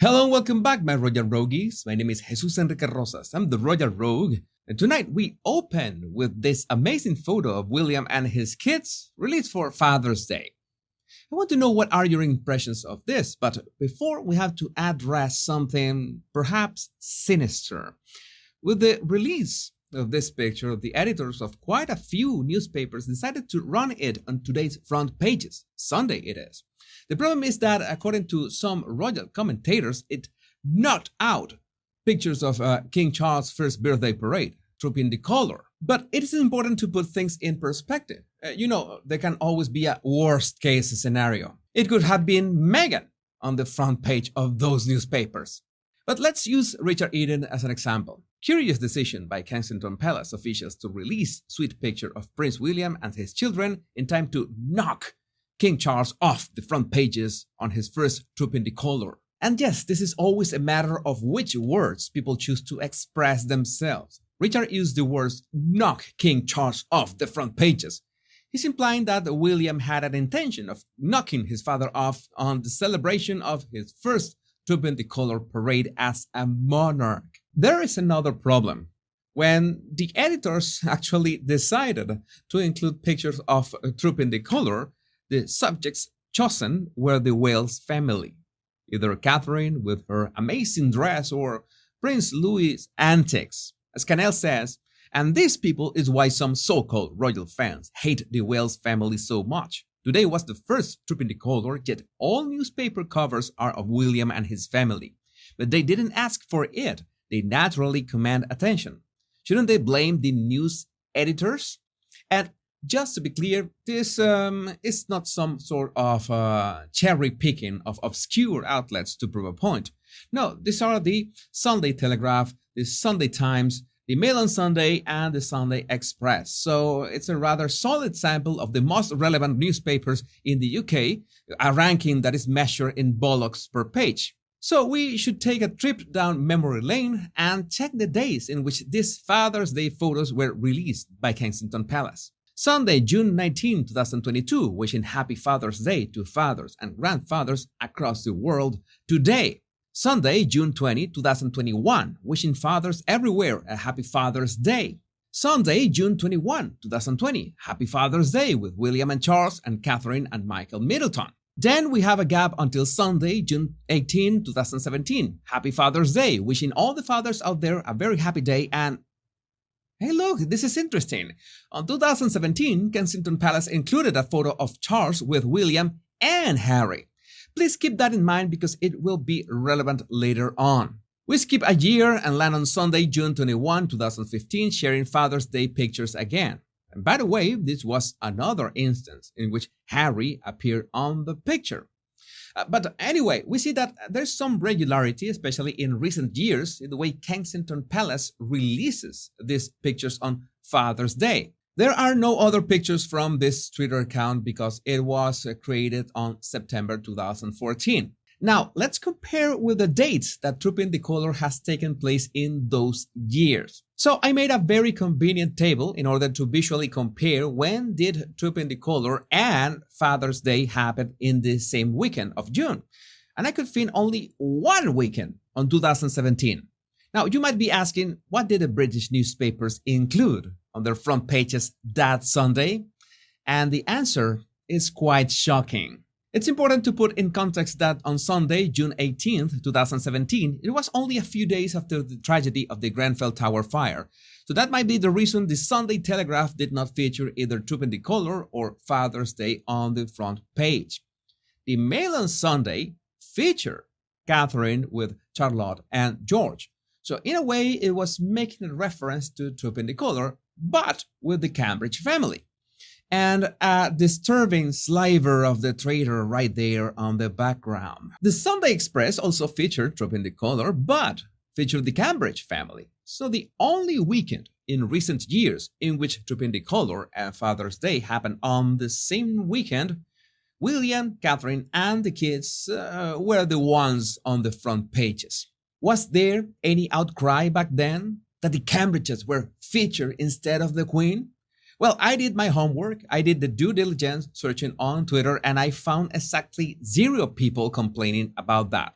Hello and welcome back, my Royal Rogues. My name is Jesus Enrique Rosas. I'm the Royal Rogue. And tonight we open with this amazing photo of William and his kids released for Father's Day. I want to know what are your impressions of this, but before we have to address something perhaps sinister. With the release of this picture, the editors of quite a few newspapers decided to run it on today's front pages. Sunday it is. The problem is that, according to some royal commentators, it knocked out pictures of King Charles' first birthday parade, trooping the color. But it is important to put things in perspective. There can always be a worst-case scenario. It could have been Meghan on the front page of those newspapers. But let's use Richard Eden as an example. Curious decision by Kensington Palace officials to release sweet picture of Prince William and his children in time to knock King Charles off the front pages on his first trooping the color. And yes, this is always a matter of which words people choose to express themselves. Richard used the words knock King Charles off the front pages. He's implying that William had an intention of knocking his father off on the celebration of his first trooping the color parade as a monarch. There is another problem. When the editors actually decided to include pictures of trooping the color, the subjects chosen were the Wales family, either Catherine with her amazing dress or Prince Louis' antics. As Canel says, and these people is why some so-called royal fans hate the Wales family so much. Today was the first trooping the color, yet all newspaper covers are of William and his family. But they didn't ask for it. They naturally command attention. Shouldn't they blame the news editors? And just to be clear, this is not some sort of cherry picking of obscure outlets to prove a point. No, these are the Sunday Telegraph, the Sunday Times, the Mail on Sunday, and the Sunday Express. So it's a rather solid sample of the most relevant newspapers in the UK, a ranking that is measured in bollocks per page. So we should take a trip down memory lane and check the days in which these Father's Day photos were released by Kensington Palace. Sunday, June 19, 2022, wishing Happy Father's Day to fathers and grandfathers across the world today. Sunday, June 20, 2021, wishing fathers everywhere a Happy Father's Day. Sunday, June 21, 2020, Happy Father's Day with William and Charles and Catherine and Michael Middleton. Then we have a gap until Sunday, June 18, 2017, Happy Father's Day, wishing all the fathers out there a very happy day. And hey, look, this is interesting. On 2017, Kensington Palace included a photo of Charles with William and Harry. Please keep that in mind because it will be relevant later on. We skip a year and land on Sunday, June 21, 2015, sharing Father's Day pictures again. And by the way, this was another instance in which Harry appeared on the picture. But anyway, we see that there's some regularity, especially in recent years, in the way Kensington Palace releases these pictures on Father's Day. There are no other pictures from this Twitter account because it was created on September 2014. Now, let's compare with the dates that Trooping the Color has taken place in those years. So I made a very convenient table in order to visually compare when did Trooping the Color and Father's Day happen in the same weekend of June. And I could find only one weekend on 2017. Now, you might be asking, what did the British newspapers include on their front pages that Sunday? And the answer is quite shocking. It's important to put in context that on Sunday, June 18th, 2017, it was only a few days after the tragedy of the Grenfell Tower fire. So that might be the reason the Sunday Telegraph did not feature either Trooping the Color or Father's Day on the front page. The Mail on Sunday featured Catherine with Charlotte and George. So in a way, it was making a reference to Trooping the Color, but with the Cambridge family. And a disturbing sliver of the traitor right there on the background. The Sunday Express also featured Trooping the Color, but featured the Cambridge family. So the only weekend in recent years in which Trooping the Color and Father's Day happened on the same weekend, William, Catherine, and the kids were the ones on the front pages. Was there any outcry back then that the Cambridges were featured instead of the Queen? Well, I did my homework, I did the due diligence searching on Twitter, and I found exactly 0 people complaining about that.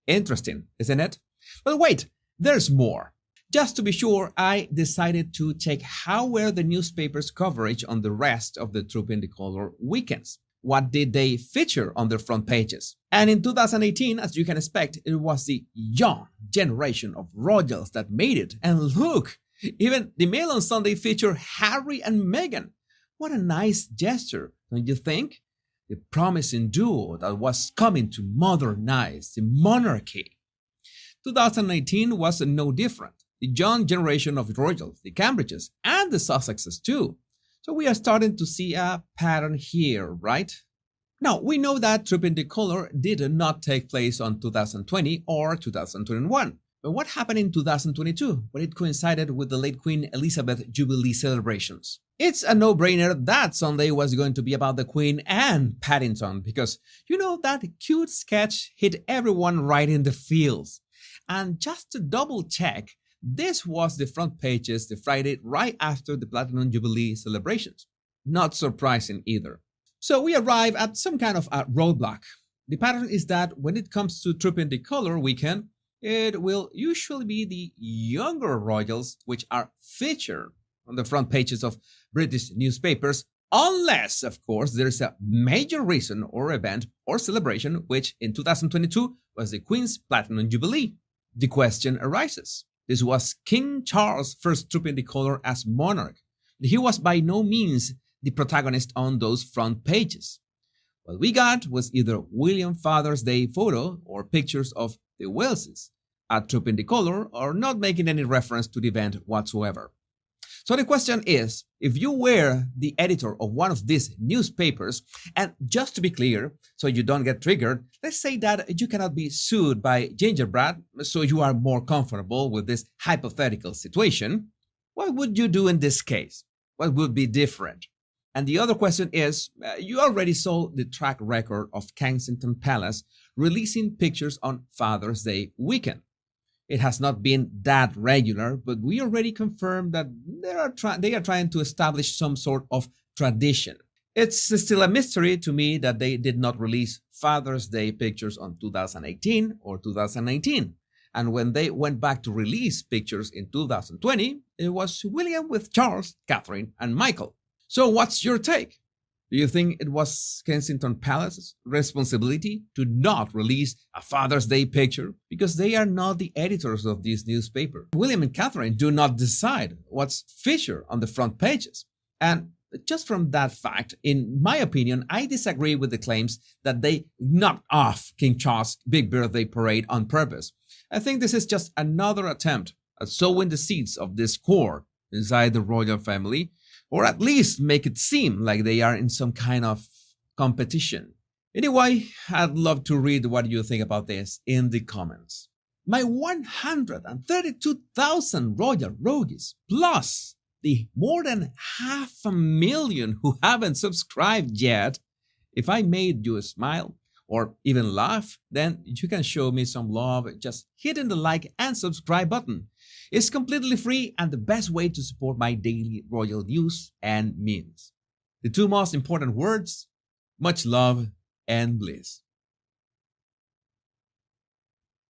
Interesting, isn't it? But wait, there's more. Just to be sure, I decided to check how were the newspapers' coverage on the rest of the Troop in the Color weekends. What did they feature on their front pages? And in 2018, as you can expect, it was the young generation of royals that made it. And look, even the Mail on Sunday featured Harry and Meghan. What a nice gesture, don't you think? The promising duo that was coming to modernize the monarchy. 2019 was no different. The young generation of royals, the Cambridges, and the Sussexes too. So we are starting to see a pattern here, right? Now, we know that Troop in the Color did not take place on 2020 or 2021. But what happened in 2022 when it coincided with the late Queen Elizabeth Jubilee celebrations? It's a no-brainer that Sunday was going to be about the Queen and Paddington because, you know, that cute sketch hit everyone right in the feels. And just to double check, this was the front pages the Friday right after the Platinum Jubilee celebrations. Not surprising either. So we arrive at some kind of a roadblock. The pattern is that when it comes to Troop in the Color weekend, it will usually be the younger royals which are featured on the front pages of British newspapers, unless, of course, there is a major reason or event or celebration, which in 2022 was the Queen's Platinum Jubilee. The question arises. This was King Charles' first Troop in the Color as monarch. He was by no means the protagonist on those front pages. What we got was either William Father's Day photo or pictures of the Waleses at Troop in the Color or not making any reference to the event whatsoever. So the question is, if you were the editor of one of these newspapers, and just to be clear, so you don't get triggered, let's say that you cannot be sued by Gingerbread, so you are more comfortable with this hypothetical situation, what would you do in this case? What would be different? And the other question is, you already saw the track record of Kensington Palace releasing pictures on Father's Day weekend. It has not been that regular, but we already confirmed that they are trying to establish some sort of tradition. It's still a mystery to me that they did not release Father's Day pictures on 2018 or 2019. And when they went back to release pictures in 2020, it was William with Charles, Catherine, and Michael. So what's your take? Do you think it was Kensington Palace's responsibility to not release a Father's Day picture? Because they are not the editors of this newspaper. William and Catherine do not decide what's featured on the front pages. And just from that fact, in my opinion, I disagree with the claims that they knocked off King Charles' big birthday parade on purpose. I think this is just another attempt at sowing the seeds of discord inside the royal family, or at least make it seem like they are in some kind of competition. Anyway, I'd love to read what you think about this in the comments. My 132,000 royal rogues, plus the more than 500,000 who haven't subscribed yet. If I made you smile or even laugh, then you can show me some love just hitting the like and subscribe button. It's completely free and the best way to support my daily royal news and memes. The two most important words, much love and bliss.